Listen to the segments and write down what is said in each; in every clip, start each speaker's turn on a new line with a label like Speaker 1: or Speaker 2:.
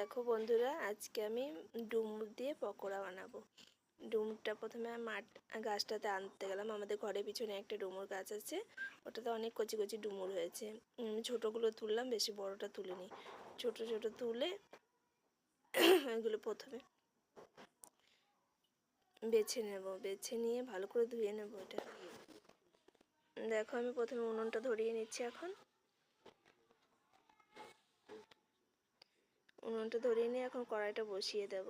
Speaker 1: দেখো বন্ধুরা, আজকে আমি ডুমুর দিয়ে পকোড়া বানাবো। ডুমুরটা প্রথমে গাছটাতে আনতে গেলাম। আমাদের ঘরের পিছনে একটা ডুমুর গাছ আছে, ওটাতে অনেক কচি কচি ডুমুর হয়েছে। ছোটোগুলো তুললাম, বেশি বড়টা তুলিনি। ছোট ছোট তুলে এগুলো প্রথমে বেছে নেব, বেছে নিয়ে ভালো করে ধুয়ে নেব। এটা দেখো, আমি প্রথমে উনুনটা ধরিয়ে নিচ্ছি। এখন উনুনটা ধরিয়ে নিয়ে এখন কড়াইটা বসিয়ে দেব।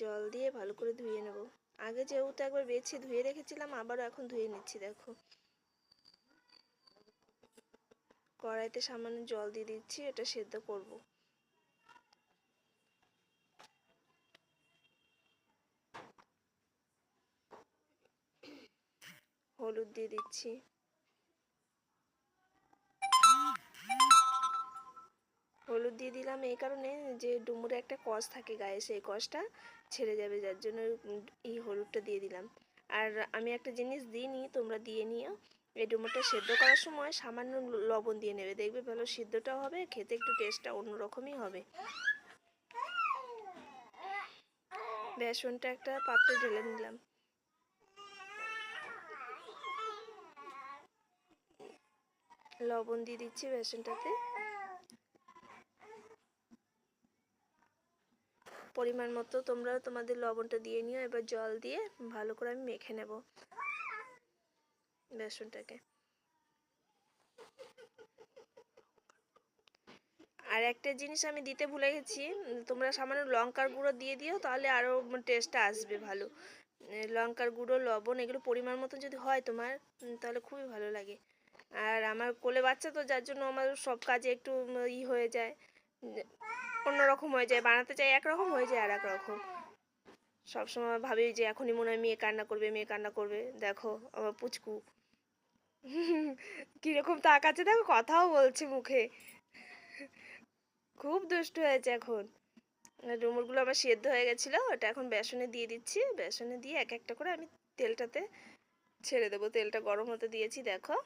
Speaker 1: জল দিয়ে ভালো করে ধুয়ে নেব। আগে যেহেতু একবার বেছে ধুয়ে রেখেছিলাম, আবারও এখন ধুয়ে নিচ্ছি। দেখো, কড়াইতে সামান্য জল দিয়ে দিচ্ছি, এটা সেদ্ধ করব। হলুদ দিয়ে দিচ্ছি। হলুদ দিয়ে দিলাম এই কারণে যে ডুমুরে একটা কষ থাকে গায়ে, সেই কষটা ছেড়ে যাবে, যার জন্য এই হলুদটা দিয়ে দিলাম। আর আমি একটা জিনিস দিইনি, তোমরা দিয়ে নিও। এই ডুমুরটা সেদ্ধ করার সময় সামান্য লবণ দিয়ে নেবে, দেখবে ভালো সিদ্ধটাও হবে, খেতে একটু টেস্টটা অন্যরকমই হবে। বেসনটা একটা পাত্রে ঢেলে নিলাম। লবণ দিয়ে দিচ্ছি বেসনটাতে। পরিমাণ মতো তোমরা তোমাদের লবণটা দিয়ে নিও। এবার জল দিয়ে ভালো করে আমি মেখে নেব বেসনটাকে। আর একটা জিনিস আমি দিতে ভুলে গেছি, তোমরা সামান্য লঙ্কার গুঁড়ো দিয়ে দিও, তাহলে আরও টেস্টটা আসবে ভালো। লঙ্কার গুঁড়ো, লবণ এগুলো পরিমাণ মতো যদি হয় তোমার, তাহলে খুবই ভালো লাগে। আর আমার কোলে বাচ্চা তো, যার জন্য আমার সব কাজে একটু হয়ে যায়, অন্যরকম হয়ে যায়। বানাতে চাই একরকম, হয়ে যায় আর এক রকম। সবসময় ভাবি যে এখনই মনে হয় মেয়ে কান্না করবে, মেয়ে কান্না করবে। দেখো আমার পুচকু কীরকম তাকাচ্ছে, দেখো কথাও বলছে মুখে। খুব দুষ্টু হয়েছে এখন। ডুমুরগুলো আমার সেদ্ধ হয়ে গেছিলো, ওটা এখন বেসনে দিয়ে দিচ্ছি। বেসনে দিয়ে এক একটা করে আমি তেলটাতে ছেড়ে দেবো। তেলটা গরম হতে দিয়েছি, দেখো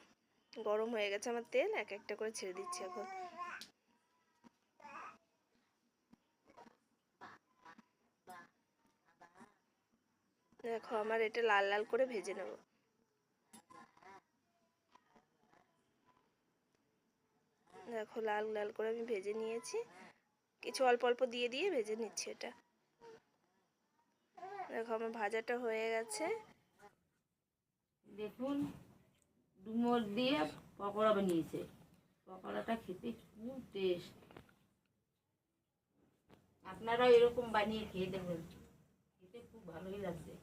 Speaker 1: গরম হয়ে গেছে আমার তেল। এক একটা করে ছেড়ে দিচ্ছি এখন। দেখো আমার এটা লাল লাল করে ভেজে নেব। দেখো লাল লাল করে আমি ভেজে নিয়েছি। কিছু অল্প অল্প দিয়ে দিয়ে ভেজে নিচ্ছি এটা। দেখো আমার ভাজাটা হয়ে গেছে।
Speaker 2: দেখুন, ডুমুর দিয়ে পকোড়া বানিয়েছে। পকোড়াটা খেতে খুব টেস্ট। আপনারাও এরকম বানিয়ে খেয়ে দেখবেন, খেতে খুব ভালোই লাগছে।